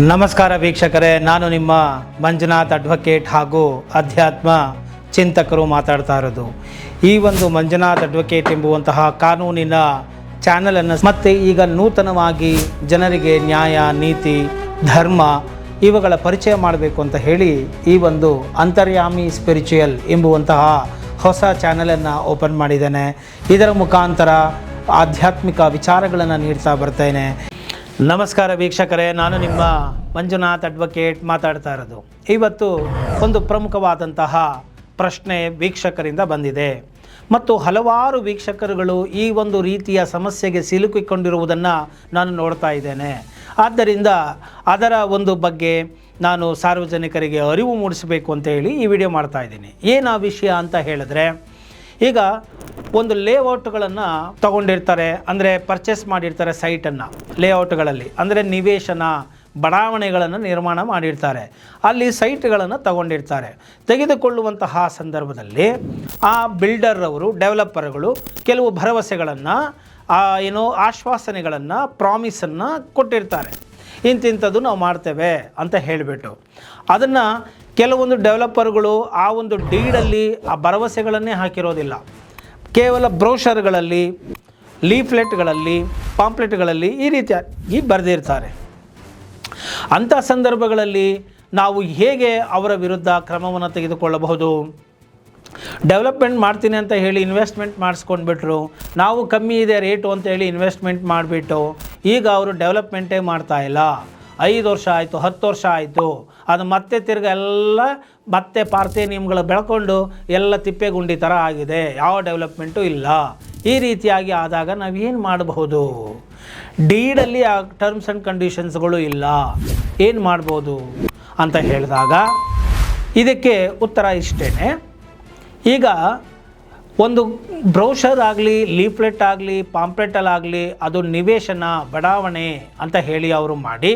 ನಮಸ್ಕಾರ ವೀಕ್ಷಕರೇ, ನಾನು ನಿಮ್ಮ ಮಂಜುನಾಥ್ ಅಡ್ವೊಕೇಟ್ ಹಾಗೂ ಅಧ್ಯಾತ್ಮ ಚಿಂತಕರು ಮಾತಾಡ್ತಾ ಇರೋದು. ಈ ಒಂದು ಮಂಜುನಾಥ್ ಅಡ್ವೊಕೇಟ್ ಎಂಬುವಂತಹ ಕಾನೂನಿನ ಚಾನಲನ್ನು ಮತ್ತೆ ಈಗ ನೂತನವಾಗಿ ಜನರಿಗೆ ನ್ಯಾಯ, ನೀತಿ, ಧರ್ಮ ಇವುಗಳ ಪರಿಚಯ ಮಾಡಬೇಕು ಅಂತ ಹೇಳಿ ಈ ಒಂದು ಅಂತರ್ಯಾಮಿ ಸ್ಪಿರಿಚುಯಲ್ ಎಂಬುವಂತಹ ಹೊಸ ಚಾನಲನ್ನು ಓಪನ್ ಮಾಡಿದ್ದೇನೆ. ಇದರ ಮುಖಾಂತರ ಆಧ್ಯಾತ್ಮಿಕ ವಿಚಾರಗಳನ್ನು ನೀಡ್ತಾ ಬರ್ತೇನೆ. ನಮಸ್ಕಾರ ವೀಕ್ಷಕರೇ, ನಾನು ನಿಮ್ಮ ಮಂಜುನಾಥ್ ಅಡ್ವೊಕೇಟ್ ಮಾತಾಡ್ತಾ ಇರೋದು. ಇವತ್ತು ಒಂದು ಪ್ರಮುಖವಾದಂತಹ ಪ್ರಶ್ನೆ ವೀಕ್ಷಕರಿಂದ ಬಂದಿದೆ ಮತ್ತು ಹಲವಾರು ವೀಕ್ಷಕರುಗಳು ಈ ಒಂದು ರೀತಿಯ ಸಮಸ್ಯೆಗೆ ಸಿಲುಕಿಕೊಂಡಿರುವುದನ್ನು ನಾನು ನೋಡ್ತಾ ಇದ್ದೇನೆ. ಆದ್ದರಿಂದ ಅದರ ಒಂದು ಬಗ್ಗೆ ನಾನು ಸಾರ್ವಜನಿಕರಿಗೆ ಅರಿವು ಮೂಡಿಸಬೇಕು ಅಂತ ಹೇಳಿ ಈ ವಿಡಿಯೋ ಮಾಡ್ತಾ ಇದ್ದೀನಿ. ಏನು ಆ ವಿಷಯ ಅಂತ ಹೇಳಿದ್ರೆ, ಈಗ ಒಂದು ಲೇಔಟ್ಗಳನ್ನು ತಗೊಂಡಿರ್ತಾರೆ, ಅಂದರೆ ಪರ್ಚೇಸ್ ಮಾಡಿರ್ತಾರೆ ಸೈಟನ್ನು. ಲೇಔಟ್ಗಳಲ್ಲಿ ಅಂದರೆ ನಿವೇಶನ ಬಡಾವಣೆಗಳನ್ನು ನಿರ್ಮಾಣ ಮಾಡಿರ್ತಾರೆ, ಅಲ್ಲಿ ಸೈಟ್ಗಳನ್ನು ತಗೊಂಡಿರ್ತಾರೆ. ತೆಗೆದುಕೊಳ್ಳುವಂತಹ ಸಂದರ್ಭದಲ್ಲಿ ಆ ಬಿಲ್ಡರ್ ಅವರು, ಡೆವಲಪರ್ಗಳು ಕೆಲವು ಭರವಸೆಗಳನ್ನು, ಆಶ್ವಾಸನೆಗಳನ್ನು, ಪ್ರಾಮಿಸನ್ನು ಕೊಟ್ಟಿರ್ತಾರೆ. ಇಂತಿಂಥದ್ದು ನಾವು ಮಾಡ್ತೇವೆ ಅಂತ ಹೇಳಿಬಿಟ್ಟು ಅದನ್ನು ಕೆಲವೊಂದು ಡೆವಲಪರ್ಗಳು ಆ ಒಂದು ಡೀಡಲ್ಲಿ ಆ ಭರವಸೆಗಳನ್ನೇ ಹಾಕಿರೋದಿಲ್ಲ. ಕೇವಲ ಬ್ರೋಷರ್ಗಳಲ್ಲಿ, ಲೀಫ್ಲೆಟ್ಗಳಲ್ಲಿ, ಪಾಂಪ್ಲೆಟ್ಗಳಲ್ಲಿ ಈ ರೀತಿಯಾಗಿ ಬರೆದಿರ್ತಾರೆ. ಅಂಥ ಸಂದರ್ಭಗಳಲ್ಲಿ ನಾವು ಹೇಗೆ ಅವರ ವಿರುದ್ಧ ಕ್ರಮವನ್ನು ತೆಗೆದುಕೊಳ್ಳಬಹುದು? ಡೆವಲಪ್ಮೆಂಟ್ ಮಾಡ್ತೀನಿ ಅಂತ ಹೇಳಿ ಇನ್ವೆಸ್ಟ್ಮೆಂಟ್ ಮಾಡಿಸ್ಕೊಂಡ್ಬಿಟ್ರು, ನಾವು ಕಮ್ಮಿ ಇದೆ ರೇಟು ಅಂತ ಹೇಳಿ ಇನ್ವೆಸ್ಟ್ಮೆಂಟ್ ಮಾಡಿಬಿಟ್ಟು ಈಗ ಅವರು ಡೆವಲಪ್ಮೆಂಟೇ ಮಾಡ್ತಾಯಿಲ್ಲ. 5 ವರ್ಷ ಆಯಿತು, 10 ವರ್ಷ ಆಯಿತು, ಅದು ಮತ್ತೆ ಎಲ್ಲ ಮತ್ತೆ ಪಾರ್ಥೇನಿಯಮ್ಗಳು ಬೆಳ್ಕೊಂಡು ಎಲ್ಲ ತಿಪ್ಪೆಗುಂಡಿ ಥರ ಆಗಿದೆ, ಯಾವ ಡೆವಲಪ್ಮೆಂಟು ಇಲ್ಲ. ಈ ರೀತಿಯಾಗಿ ಆದಾಗ ನಾವೇನು ಮಾಡಬಹುದು? ಡೀಡಲ್ಲಿ ಆ ಟರ್ಮ್ಸ್ ಆ್ಯಂಡ್ ಕಂಡೀಷನ್ಸ್ಗಳು ಇಲ್ಲ, ಏನು ಮಾಡ್ಬೋದು ಅಂತ ಹೇಳಿದಾಗ ಇದಕ್ಕೆ ಉತ್ತರ ಇಷ್ಟೇ. ಈಗ ಒಂದು ಬ್ರೋಷರ್ ಆಗಲಿ, ಲೀಫ್ಲೆಟ್ ಆಗಲಿ, ಪಾಂಪ್ಲೆಟಲ್ಲಾಗಲಿ ಅದು ನಿವೇಶನ ಬಡಾವಣೆ ಅಂತ ಹೇಳಿ ಅವರು ಮಾಡಿ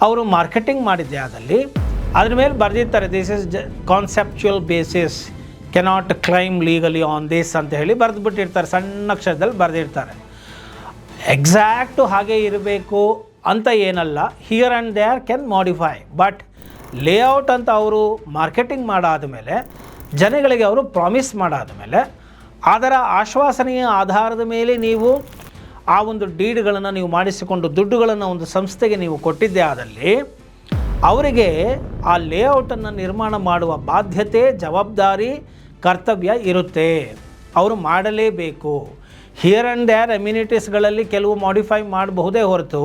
ಅವರು ಮಾರ್ಕೆಟಿಂಗ್ ಮಾಡಿದ್ದೆ ಆದಲ್ಲಿ ಅದ್ರ ಮೇಲೆ ಬರೆದಿರ್ತಾರೆ, this is conceptual basis, cannot claim legally on this ಅಂತ ಹೇಳಿ ಬರೆದುಬಿಟ್ಟಿರ್ತಾರೆ, ಸಣ್ಣ ಅಕ್ಷರದಲ್ಲಿ ಬರೆದಿರ್ತಾರೆ. ಎಕ್ಸಾಕ್ಟು ಹಾಗೆ ಇರಬೇಕು ಅಂತ ಏನಲ್ಲ, here and there can modify. But layout ಅಂತ ಅವರು ಮಾರ್ಕೆಟಿಂಗ್ ಮಾಡಾದ ಮೇಲೆ, ಜನಗಳಿಗೆ ಅವರು ಪ್ರಾಮಿಸ್ ಮಾಡಾದ ಮೇಲೆ, ಅದರ ಆಶ್ವಾಸನೆಯ ಆಧಾರದ ಮೇಲೆ ನೀವು ಆ ಒಂದು ಡೀಡ್ಗಳನ್ನು ನೀವು ಮಾಡಿಸಿಕೊಂಡು ದುಡ್ಡುಗಳನ್ನು ಒಂದು ಸಂಸ್ಥೆಗೆ ನೀವು ಕೊಟ್ಟಿದ್ದೇ ಆದಲ್ಲಿ ಅವರಿಗೆ ಆ ಲೇಔಟನ್ನು ನಿರ್ಮಾಣ ಮಾಡುವ ಬಾಧ್ಯತೆ, ಜವಾಬ್ದಾರಿ, ಕರ್ತವ್ಯ ಇರುತ್ತೆ. ಅವರು ಮಾಡಲೇಬೇಕು. ಹಿಯರ್ ಆ್ಯಂಡ್ ದೇರ್ ಅಮ್ಯುನಿಟೀಸ್ಗಳಲ್ಲಿ ಕೆಲವು ಮಾಡಿಫೈ ಮಾಡಬಹುದೇ ಹೊರತು,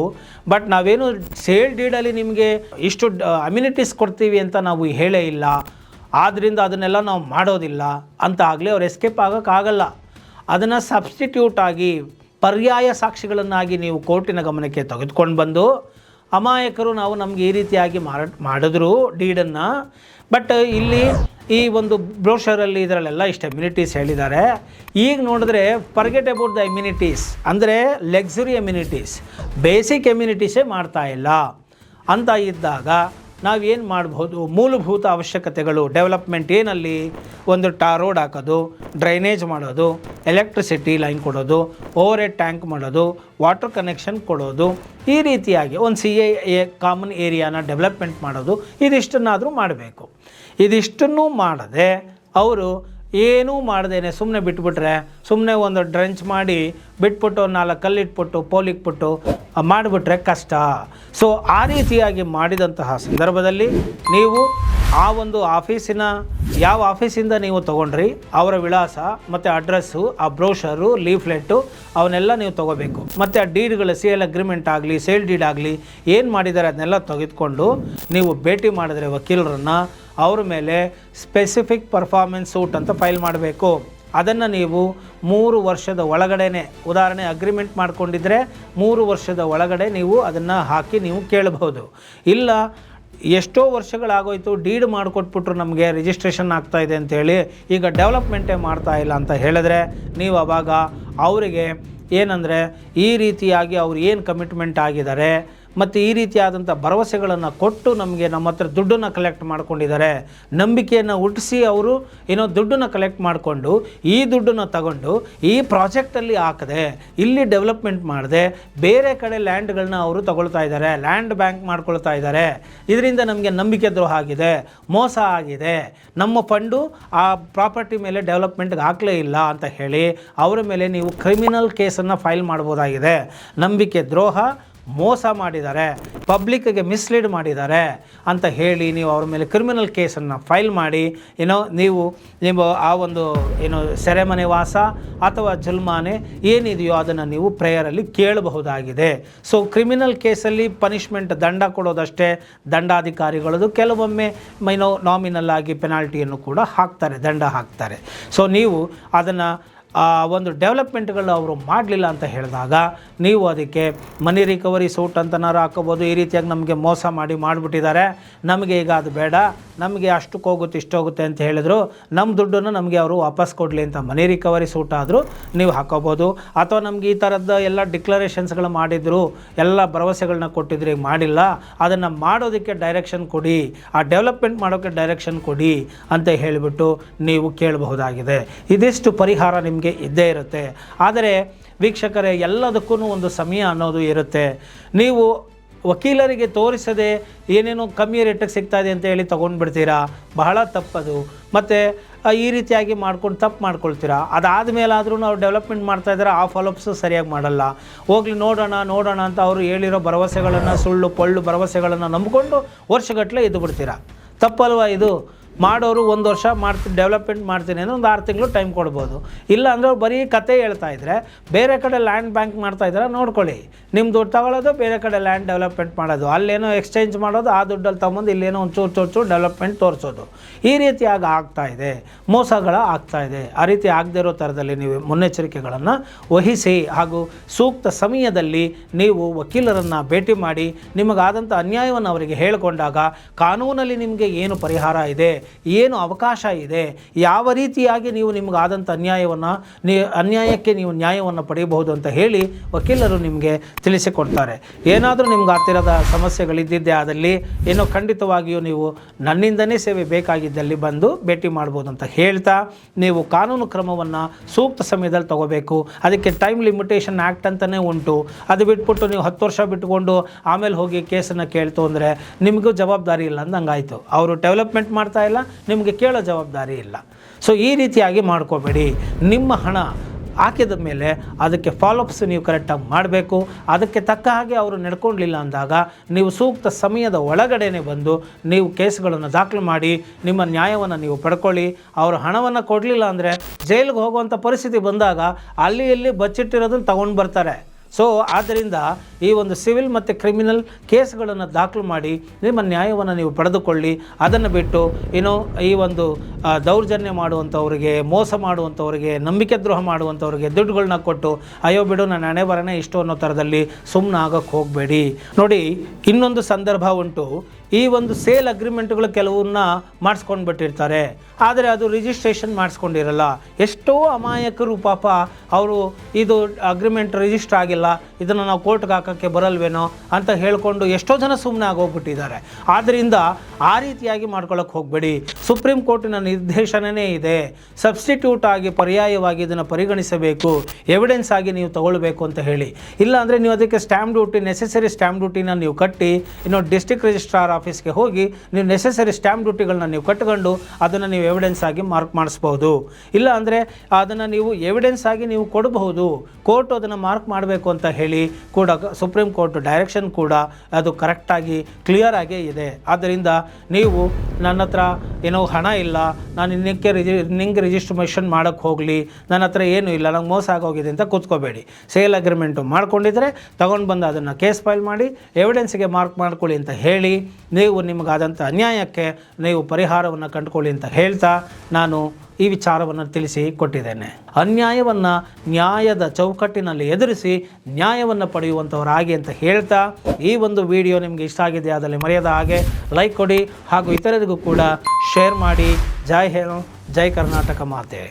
ಬಟ್ ನಾವೇನು ಸೇಲ್ ಡೀಡಲ್ಲಿ ನಿಮಗೆ ಇಷ್ಟು ಅಮ್ಯುನಿಟೀಸ್ ಕೊಡ್ತೀವಿ ಅಂತ ನಾವು ಹೇಳೇ ಇಲ್ಲ, ಆದ್ದರಿಂದ ಅದನ್ನೆಲ್ಲ ನಾವು ಮಾಡೋದಿಲ್ಲ ಅಂತ ಆಗಲಿ ಅವ್ರು ಎಸ್ಕೇಪ್ ಆಗೋಕ್ಕಾಗಲ್ಲ. ಅದನ್ನು ಸಬ್ಸ್ಟಿಟ್ಯೂಟ್ ಆಗಿ, ಪರ್ಯಾಯ ಸಾಕ್ಷಿಗಳನ್ನಾಗಿ ನೀವು ಕೋರ್ಟಿನ ಗಮನಕ್ಕೆ ತೆಗೆದುಕೊಂಡು ಬಂದು, ಅಮಾಯಕರು ನಾವು ನಮಗೆ ಈ ರೀತಿಯಾಗಿ ಮಾಡಿದ್ರು ಡೀಡನ್ನು, ಬಟ್ ಇಲ್ಲಿ ಈ ಒಂದು ಬ್ರೋಷರಲ್ಲಿ ಇದರಲ್ಲೆಲ್ಲ ಇಷ್ಟು ಅಮ್ಯುನಿಟೀಸ್ ಹೇಳಿದ್ದಾರೆ, ಈಗ ನೋಡಿದ್ರೆ ಫರ್ಗೆಟ್ ಅಬೌಟ್ ದ ಅಮ್ಯುನಿಟೀಸ್, ಅಂದರೆ ಲಕ್ಸುರಿ ಅಮ್ಯುನಿಟೀಸ್, ಬೇಸಿಕ್ ಅಮ್ಯುನಿಟೀಸೇ ಮಾಡ್ತಾಯಿಲ್ಲ ಅಂತ ಇದ್ದಾಗ ನಾವೇನು ಮಾಡ್ಬೋದು? ಮೂಲಭೂತ ಅವಶ್ಯಕತೆಗಳು, ಡೆವಲಪ್ಮೆಂಟ್ ಏನಲ್ಲಿ ಒಂದು ರೋಡ್ ಹಾಕೋದು, ಡ್ರೈನೇಜ್ ಮಾಡೋದು, ಎಲೆಕ್ಟ್ರಿಸಿಟಿ ಲೈನ್ ಕೊಡೋದು, ಓವರ್ ಹೆಡ್ ಟ್ಯಾಂಕ್ ಮಾಡೋದು, ವಾಟರ್ ಕನೆಕ್ಷನ್ ಕೊಡೋದು, ಈ ರೀತಿಯಾಗಿ ಒಂದು CA ಕಾಮನ್ ಏರಿಯಾನ ಡೆವಲಪ್ಮೆಂಟ್ ಮಾಡೋದು, ಇದಿಷ್ಟನ್ನಾದರೂ ಮಾಡಬೇಕು. ಇದಿಷ್ಟನ್ನೂ ಮಾಡದೆ ಅವರು ಏನೂ ಮಾಡ್ದೇನೆ ಸುಮ್ಮನೆ ಬಿಟ್ಬಿಟ್ರೆ, ಸುಮ್ಮನೆ ಒಂದು ಡ್ರೆಂಚ್ ಮಾಡಿ ಬಿಟ್ಬಿಟ್ಟು 4 ಕಲ್ಲಿಟ್ಬಿಟ್ಟು ಪೋಲಿಕ್ಬಿಟ್ಟು ಮಾಡಿಬಿಟ್ರೆ ಕಷ್ಟ. ಸೊ ಆ ರೀತಿಯಾಗಿ ಮಾಡಿದಂತಹ ಸಂದರ್ಭದಲ್ಲಿ ನೀವು ಆ ಒಂದು ಆಫೀಸಿನ, ಯಾವ ಆಫೀಸಿಂದ ನೀವು ತೊಗೊಂಡ್ರಿ ಅವರ ವಿಳಾಸ ಮತ್ತು ಅಡ್ರೆಸ್ಸು, ಆ ಬ್ರೋಷರು, ಲೀಫ್ಲೆಟ್ಟು ಅವನ್ನೆಲ್ಲ ನೀವು ತೊಗೋಬೇಕು. ಮತ್ತು ಆ ಡೀಡ್ಗಳು, ಸೇಲ್ ಅಗ್ರಿಮೆಂಟ್ ಆಗಲಿ, ಸೇಲ್ ಡೀಡ್ ಆಗಲಿ ಏನು ಮಾಡಿದ್ದಾರೆ ಅದನ್ನೆಲ್ಲ ತೆಗೆದುಕೊಂಡು ನೀವು ಭೇಟಿ ಮಾಡಿದ್ರೆ ವಕೀಲರನ್ನು, ಅವ್ರ ಮೇಲೆ ಸ್ಪೆಸಿಫಿಕ್ ಪರ್ಫಾರ್ಮೆನ್ಸ್ ಸೂಟ್ ಅಂತ ಫೈಲ್ ಮಾಡಬೇಕು. ಅದನ್ನು ನೀವು 3 ವರ್ಷದ ಒಳಗಡೆ, ಉದಾಹರಣೆ ಅಗ್ರಿಮೆಂಟ್ ಮಾಡಿಕೊಂಡಿದ್ದರೆ 3 ವರ್ಷದ ಒಳಗಡೆ ನೀವು ಅದನ್ನು ಹಾಕಿ ನೀವು ಕೇಳಬಹುದು. ಇಲ್ಲ ಎಷ್ಟೋ ವರ್ಷಗಳಾಗೋಯ್ತು, ಡೀಡ್ ಮಾಡಿಕೊಟ್ಬಿಟ್ರು, ನಮಗೆ ರಿಜಿಸ್ಟ್ರೇಷನ್ ಆಗ್ತಾಯಿದೆ ಅಂತೇಳಿ ಈಗ ಡೆವಲಪ್ಮೆಂಟೇ ಮಾಡ್ತಾಯಿಲ್ಲ ಅಂತ ಹೇಳಿದ್ರೆ, ನೀವು ಆವಾಗ ಅವರಿಗೆ ಏನಂದರೆ ಈ ರೀತಿಯಾಗಿ ಅವ್ರು ಏನು ಕಮಿಟ್ಮೆಂಟ್ ಆಗಿದ್ದಾರೆ ಮತ್ತು ಈ ರೀತಿಯಾದಂಥ ಭರವಸೆಗಳನ್ನು ಕೊಟ್ಟು ನಮಗೆ ನಮ್ಮ ಹತ್ರ ದುಡ್ಡನ್ನು ಕಲೆಕ್ಟ್ ಮಾಡ್ಕೊಂಡಿದ್ದಾರೆ. ನಂಬಿಕೆಯನ್ನು ಹುಟ್ಟಿಸಿ ಅವರು ಏನೋ ದುಡ್ಡನ್ನು ಕಲೆಕ್ಟ್ ಮಾಡಿಕೊಂಡು ಈ ದುಡ್ಡನ್ನು ತಗೊಂಡು ಈ ಪ್ರಾಜೆಕ್ಟಲ್ಲಿ ಹಾಕದೆ, ಇಲ್ಲಿ ಡೆವಲಪ್ಮೆಂಟ್ ಮಾಡದೆ ಬೇರೆ ಕಡೆ ಲ್ಯಾಂಡ್ಗಳನ್ನ ಅವರು ತಗೊಳ್ತಾ ಇದ್ದಾರೆ, ಲ್ಯಾಂಡ್ ಬ್ಯಾಂಕ್ ಮಾಡ್ಕೊಳ್ತಾ ಇದ್ದಾರೆ. ಇದರಿಂದ ನಮಗೆ ನಂಬಿಕೆ ದ್ರೋಹ ಆಗಿದೆ, ಮೋಸ ಆಗಿದೆ, ನಮ್ಮ ಫಂಡು ಆ ಪ್ರಾಪರ್ಟಿ ಮೇಲೆ ಡೆವಲಪ್ಮೆಂಟ್ಗೆ ಹಾಕಲೇ ಇಲ್ಲ ಅಂತ ಹೇಳಿ ಅವರ ಮೇಲೆ ನೀವು ಕ್ರಿಮಿನಲ್ ಕೇಸನ್ನು ಫೈಲ್ ಮಾಡ್ಬೋದಾಗಿದೆ. ನಂಬಿಕೆ ದ್ರೋಹ, ಮೋಸ ಮಾಡಿದ್ದಾರೆ, ಪಬ್ಲಿಕ್ಗೆ ಮಿಸ್ಲೀಡ್ ಮಾಡಿದ್ದಾರೆ ಅಂತ ಹೇಳಿ ನೀವು ಅವ್ರ ಮೇಲೆ ಕ್ರಿಮಿನಲ್ ಕೇಸನ್ನು ಫೈಲ್ ಮಾಡಿ ನೀವು ಆ ಒಂದು ಸೆರೆಮನೆ ವಾಸ ಅಥವಾ ಜುಲ್ಮಾನೆ ಏನಿದೆಯೋ ಅದನ್ನು ನೀವು ಪ್ರೇಯರಲ್ಲಿ ಕೇಳಬಹುದಾಗಿದೆ. ಸೊ ಕ್ರಿಮಿನಲ್ ಕೇಸಲ್ಲಿ ಪನಿಷ್ಮೆಂಟ್ ದಂಡ ಕೊಡೋದಷ್ಟೇ ದಂಡಾಧಿಕಾರಿಗಳದು. ಕೆಲವೊಮ್ಮೆ ನಾಮಿನಲ್ ಆಗಿ ಪೆನಾಲ್ಟಿಯನ್ನು ಕೂಡ ಹಾಕ್ತಾರೆ, ದಂಡ ಹಾಕ್ತಾರೆ. ಸೊ ನೀವು ಅದನ್ನು ಒಂದು ಡೆವಲಪ್ಮೆಂಟ್ಗಳು ಅವರು ಮಾಡಲಿಲ್ಲ ಅಂತ ಹೇಳಿದಾಗ ನೀವು ಅದಕ್ಕೆ ಮನಿ ರಿಕವರಿ ಸೂಟ್ ಅಂತನಾರು ಹಾಕೋಬೋದು. ಈ ರೀತಿಯಾಗಿ ನಮಗೆ ಮೋಸ ಮಾಡಿಬಿಟ್ಟಿದ್ದಾರೆ, ನಮಗೆ ಈಗ ಅದು ಬೇಡ, ನಮಗೆ ಅಷ್ಟಕ್ಕೆ ಹೋಗುತ್ತೆ ಇಷ್ಟೋಗುತ್ತೆ ಅಂತ ಹೇಳಿದ್ರು, ನಮ್ಮ ದುಡ್ಡನ್ನು ನಮಗೆ ಅವರು ವಾಪಸ್ ಕೊಡಲಿ ಅಂತ ಮನಿ ರಿಕವರಿ ಸೂಟ್ ಆದರೂ ನೀವು ಹಾಕೋಬೋದು. ಅಥವಾ ನಮಗೆ ಈ ಥರದ ಎಲ್ಲ ಡಿಕ್ಲರೇಷನ್ಸ್ಗಳು ಮಾಡಿದ್ರು, ಎಲ್ಲ ಭರವಸೆಗಳನ್ನ ಕೊಟ್ಟಿದ್ರು, ಈಗ ಮಾಡಿಲ್ಲ, ಅದನ್ನು ಮಾಡೋದಕ್ಕೆ ಡೈರೆಕ್ಷನ್ ಕೊಡಿ, ಆ ಡೆವಲಪ್ಮೆಂಟ್ ಮಾಡೋಕ್ಕೆ ಡೈರೆಕ್ಷನ್ ಕೊಡಿ ಅಂತ ಹೇಳಿಬಿಟ್ಟು ನೀವು ಕೇಳಬಹುದಾಗಿದೆ. ಇದಿಷ್ಟು ಪರಿಹಾರ ನಿಮಗೆ ಇದ್ದೇ ಇರುತ್ತೆ. ಆದರೆ ವೀಕ್ಷಕರೇ, ಎಲ್ಲದಕ್ಕೂ ಒಂದು ಸಮಯ ಅನ್ನೋದು ಇರುತ್ತೆ. ನೀವು ವಕೀಲರಿಗೆ ತೋರಿಸದೆ ಏನೇನೋ ಕಮ್ಮಿ ರೇಟಿಗೆ ಸಿಗ್ತಾ ಇದೆ ಅಂತ ಹೇಳಿ ತೊಗೊಂಡ್ಬಿಡ್ತೀರಾ, ಬಹಳ ತಪ್ಪದು. ಮತ್ತು ಈ ರೀತಿಯಾಗಿ ತಪ್ಪು ಮಾಡ್ಕೊಳ್ತೀರಾ. ಅದಾದ ಮೇಲಾದರೂ ಅವ್ರು ಡೆವಲಪ್ಮೆಂಟ್ ಮಾಡ್ತಾಯಿದ್ದಾರೆ, ಆ ಫಾಲೋಅಪ್ಸು ಸರಿಯಾಗಿ ಮಾಡಲ್ಲ. ಹೋಗ್ಲಿ ನೋಡೋಣ ಅಂತ ಅವರು ಹೇಳಿರೋ ಭರವಸೆಗಳನ್ನು, ಸುಳ್ಳು ಪೊಳ್ಳು ಭರವಸೆಗಳನ್ನು ನಂಬಿಕೊಂಡು ವರ್ಷಗಟ್ಟಲೆ ಇದ್ದು ಬಿಡ್ತೀರಾ. ತಪ್ಪಲ್ವಾ ಇದು? ಮಾಡೋರು 1 ವರ್ಷ ಡೆವಲಪ್ಮೆಂಟ್ ಮಾಡ್ತೀನಿ ಅಂದರೆ ಒಂದು 6 ತಿಂಗಳು ಟೈಮ್ ಕೊಡ್ಬೋದು. ಇಲ್ಲ ಅಂದರೆ ಬರೀ ಕತೆ ಹೇಳ್ತಾ ಇದ್ದರೆ ಬೇರೆ ಕಡೆ ಲ್ಯಾಂಡ್ ಬ್ಯಾಂಕ್ ಮಾಡ್ತಾಯಿದ್ರೆ ನೋಡ್ಕೊಳ್ಳಿ, ನಿಮ್ಮ ದುಡ್ಡು ತಗೊಳ್ಳೋದು, ಬೇರೆ ಕಡೆ ಲ್ಯಾಂಡ್ ಡೆವಲಪ್ಮೆಂಟ್ ಮಾಡೋದು, ಅಲ್ಲೇನೋ ಎಕ್ಸ್ಚೇಂಜ್ ಮಾಡೋದು, ಆ ದುಡ್ಡಲ್ಲಿ ತೊಗೊಂಡು ಇಲ್ಲೇನೋ ಒಂದು ಚೂರು ಡೆವಲಪ್ಮೆಂಟ್ ತೋರಿಸೋದು. ಈ ರೀತಿಯಾಗಿ ಆಗ್ತಾಯಿದೆ, ಆಗ್ತಾಯಿದೆ. ಆ ರೀತಿ ಆಗದೇ ಇರೋ ಥರದಲ್ಲಿ ನೀವು ಮುನ್ನೆಚ್ಚರಿಕೆಗಳನ್ನು ವಹಿಸಿ ಹಾಗೂ ಸೂಕ್ತ ಸಮಯದಲ್ಲಿ ನೀವು ವಕೀಲರನ್ನು ಭೇಟಿ ಮಾಡಿ ನಿಮಗಾದಂಥ ಅನ್ಯಾಯವನ್ನು ಅವರಿಗೆ ಹೇಳಿಕೊಂಡಾಗ ಕಾನೂನಲ್ಲಿ ನಿಮಗೆ ಏನು ಪರಿಹಾರ ಇದೆ, ಏನು ಅವಕಾಶ ಇದೆ, ಯಾವ ರೀತಿಯಾಗಿ ನೀವು ನಿಮಗಾದಂಥ ಅನ್ಯಾಯಕ್ಕೆ ನೀವು ನ್ಯಾಯವನ್ನು ಪಡೆಯಬಹುದು ಅಂತ ಹೇಳಿ ವಕೀಲರು ನಿಮಗೆ ತಿಳಿಸಿಕೊಡ್ತಾರೆ. ಏನಾದರೂ ನಿಮ್ಗೆ ಆಗ್ತಿರೋದ ಸಮಸ್ಯೆಗಳಿದ್ದಿದ್ದೇ ಆದಲ್ಲಿ ಏನೋ ಖಂಡಿತವಾಗಿಯೂ ನೀವು ನನ್ನಿಂದನೇ ಸೇವೆ ಬೇಕಾಗಿದ್ದಲ್ಲಿ ಬಂದು ಭೇಟಿ ಮಾಡ್ಬೋದು ಅಂತ ಹೇಳ್ತಾ, ನೀವು ಕಾನೂನು ಕ್ರಮವನ್ನು ಸೂಕ್ತ ಸಮಯದಲ್ಲಿ ತಗೋಬೇಕು. ಅದಕ್ಕೆ ಟೈಮ್ ಲಿಮಿಟೇಷನ್ ಆ್ಯಕ್ಟ್ ಅಂತಲೇ ಉಂಟು. ಅದು ಬಿಟ್ಬಿಟ್ಟು ನೀವು 10 ವರ್ಷ ಬಿಟ್ಕೊಂಡು ಆಮೇಲೆ ಹೋಗಿ ಕೇಸನ್ನು ಕೇಳ್ತು ಅಂದರೆ ನಿಮಗೂ ಜವಾಬ್ದಾರಿ ಇಲ್ಲ ಅಂದಂಗಾಯಿತು. ಅವರು ಡೆವಲಪ್ಮೆಂಟ್ ಮಾಡ್ತಾ ಇಲ್ಲ, ನಿಮಗೆ ಕೇಳೋ ಜವಾಬ್ದಾರಿ ಇಲ್ಲ. ಸೊ ಈ ರೀತಿಯಾಗಿ ಮಾಡ್ಕೋಬೇಡಿ. ನಿಮ್ಮ ಹಣ ಹಾಕಿದ ಮೇಲೆ ಅದಕ್ಕೆ ಫಾಲೋಅಪ್ಸ್ ನೀವು ಕರೆಕ್ಟಾಗಿ ಮಾಡಬೇಕು. ಅದಕ್ಕೆ ತಕ್ಕ ಹಾಗೆ ಅವರು ನಡ್ಕೊಳ್ಳಲಿಲ್ಲ ಅಂದಾಗ ನೀವು ಸೂಕ್ತ ಸಮಯದ ಒಳಗಡೆನೆ ಬಂದು ನೀವು ಕೇಸ್ಗಳನ್ನು ದಾಖಲು ಮಾಡಿ ನಿಮ್ಮ ನ್ಯಾಯವನ್ನು ನೀವು ಪಡ್ಕೊಳ್ಳಿ. ಅವರು ಹಣವನ್ನು ಕೊಡಲಿಲ್ಲ ಅಂದರೆ ಜೈಲಿಗೆ ಹೋಗುವಂಥ ಪರಿಸ್ಥಿತಿ ಬಂದಾಗ ಅಲ್ಲಿ ಇಲ್ಲಿ ಬಚ್ಚಿಟ್ಟಿರೋದನ್ನು ತಗೊಂಡು ಬರ್ತಾರೆ. ಸೊ ಆದ್ದರಿಂದ ಈ ಒಂದು ಸಿವಿಲ್ ಮತ್ತು ಕ್ರಿಮಿನಲ್ ಕೇಸ್ಗಳನ್ನು ದಾಖಲು ಮಾಡಿ ನಿಮ್ಮ ನ್ಯಾಯವನ್ನು ನೀವು ಪಡೆದುಕೊಳ್ಳಿ. ಅದನ್ನು ಬಿಟ್ಟು ಈ ಒಂದು ದೌರ್ಜನ್ಯ ಮಾಡುವಂಥವ್ರಿಗೆ, ಮೋಸ ಮಾಡುವಂಥವ್ರಿಗೆ, ನಂಬಿಕೆ ದ್ರೋಹ ಮಾಡುವಂಥವ್ರಿಗೆ ದುಡ್ಡುಗಳನ್ನ ಕೊಟ್ಟು ಅಯ್ಯೋ ಬಿಡು ನನ್ನ ಹಣೆ ಬರನೇ ಇಷ್ಟು ಅನ್ನೋ ಥರದಲ್ಲಿ ಸುಮ್ಮನೆ ಆಗೋಕ್ಕೆ ಹೋಗಬೇಡಿ. ನೋಡಿ, ಇನ್ನೊಂದು ಸಂದರ್ಭ ಉಂಟು. ಈ ಒಂದು ಸೇಲ್ ಅಗ್ರಿಮೆಂಟ್ಗಳು ಕೆಲವನ್ನ ಮಾಡಿಸ್ಕೊಂಡು ಬಿಟ್ಟಿರ್ತಾರೆ, ಆದರೆ ಅದು ರಿಜಿಸ್ಟ್ರೇಷನ್ ಮಾಡಿಸ್ಕೊಂಡಿರಲ್ಲ. ಎಷ್ಟೋ ಅಮಾಯಕರು ಪಾಪ ಅವರು ಇದು ಅಗ್ರಿಮೆಂಟ್ ರಿಜಿಸ್ಟರ್ ಆಗಿಲ್ಲ, ಇದನ್ನು ನಾವು ಕೋರ್ಟ್ಗೆ ಹಾಕೋಕ್ಕೆ ಬರಲ್ವೇನೋ ಅಂತ ಹೇಳಿಕೊಂಡು ಎಷ್ಟೋ ಜನ ಸುಮ್ಮನೆ ಆಗೋಗ್ಬಿಟ್ಟಿದ್ದಾರೆ. ಆದ್ದರಿಂದ ಆ ರೀತಿಯಾಗಿ ಮಾಡ್ಕೊಳ್ಳೋಕೆ ಹೋಗಬೇಡಿ. ಸುಪ್ರೀಂ ಕೋರ್ಟಿನ ನಿರ್ದೇಶನವೇ ಇದೆ, ಸಬ್ಸ್ಟಿಟ್ಯೂಟ್ ಆಗಿ ಪರ್ಯಾಯವಾಗಿ ಇದನ್ನು ಪರಿಗಣಿಸಬೇಕು, ಎವಿಡೆನ್ಸ್ ಆಗಿ ನೀವು ತಗೊಳ್ಬೇಕು ಅಂತ ಹೇಳಿ. ಇಲ್ಲ ಅಂದರೆ ನೀವು ಅದಕ್ಕೆ ಸ್ಟ್ಯಾಂಪ್ ಡ್ಯೂಟಿ, ನೆಸೆಸರಿ ಸ್ಟ್ಯಾಂಪ್ ಡ್ಯೂಟಿನ ನೀವು ಕಟ್ಟಿ ಡಿಸ್ಟ್ರಿಕ್ಟ್ ರಿಜಿಸ್ಟ್ರಾರ್ ಆಫೀಸ್ಗೆ ಹೋಗಿ ನೀವು ನೆಸೆಸರಿ ಸ್ಟ್ಯಾಂಪ್ ಡ್ಯೂಟಿಗಳನ್ನ ನೀವು ಕಟ್ಕೊಂಡು ಅದನ್ನು ನೀವು ಎವಿಡೆನ್ಸ್ ಆಗಿ ಮಾರ್ಕ್ ಮಾಡಿಸ್ಬೋದು. ಇಲ್ಲ ಅಂದರೆ ಅದನ್ನು ನೀವು ಎವಿಡೆನ್ಸ್ ಆಗಿ ನೀವು ಕೊಡಬಹುದು. ಕೋರ್ಟ್ ಅದನ್ನು ಮಾರ್ಕ್ ಮಾಡಬೇಕು ಅಂತ ಹೇಳಿ ಕೂಡ ಸುಪ್ರೀಂ ಕೋರ್ಟ್ ಡೈರೆಕ್ಷನ್ ಕೂಡ ಅದು ಕರೆಕ್ಟಾಗಿ ಕ್ಲಿಯರ್ ಆಗೇ ಇದೆ. ಆದ್ದರಿಂದ ನೀವು ನನ್ನ ಹತ್ರ ಹಣ ಇಲ್ಲ, ನಾನು ನಿಂಗೆ ರಿಜಿಸ್ಟ್ರೇಷನ್ ಮಾಡೋಕ್ಕೆ ಹೋಗಲಿ, ನನ್ನ ಹತ್ರ ಏನೂ ಇಲ್ಲ, ನಂಗೆ ಮೋಸ ಆಗೋಗಿದೆ ಅಂತ ಕೂತ್ಕೋಬೇಡಿ. ಸೇಲ್ ಅಗ್ರಿಮೆಂಟು ಮಾಡ್ಕೊಂಡಿದ್ರೆ ತಗೊಂಡು ಬಂದು ಅದನ್ನು ಕೇಸ್ ಫೈಲ್ ಮಾಡಿ ಎವಿಡೆನ್ಸ್ಗೆ ಮಾರ್ಕ್ ಮಾಡ್ಕೊಳ್ಳಿ ಅಂತ ಹೇಳಿ ನೀವು ನಿಮಗಾದಂಥ ಅನ್ಯಾಯಕ್ಕೆ ನೀವು ಪರಿಹಾರವನ್ನು ಕಂಡುಕೊಳ್ಳಿ ಅಂತ ಹೇಳ್ತಾ ನಾನು ಈ ವಿಚಾರವನ್ನು ತಿಳಿಸಿ ಕೊಟ್ಟಿದ್ದೇನೆ. ಅನ್ಯಾಯವನ್ನು ನ್ಯಾಯದ ಚೌಕಟ್ಟಿನಲ್ಲಿ ಎದುರಿಸಿ ನ್ಯಾಯವನ್ನು ಪಡೆಯುವಂಥವರಾಗಿ ಅಂತ ಹೇಳ್ತಾ ಈ ಒಂದು ವಿಡಿಯೋ ನಿಮಗೆ ಇಷ್ಟ ಆಗಿದೆ ಅದರಲ್ಲಿ ಮರೆಯದ ಹಾಗೆ ಲೈಕ್ ಕೊಡಿ ಹಾಗೂ ಇತರರಿಗೂ ಕೂಡ ಶೇರ್ ಮಾಡಿ. ಜೈ ಹಿಂದ್, ಜೈ ಕರ್ನಾಟಕ ಮಾತೆ.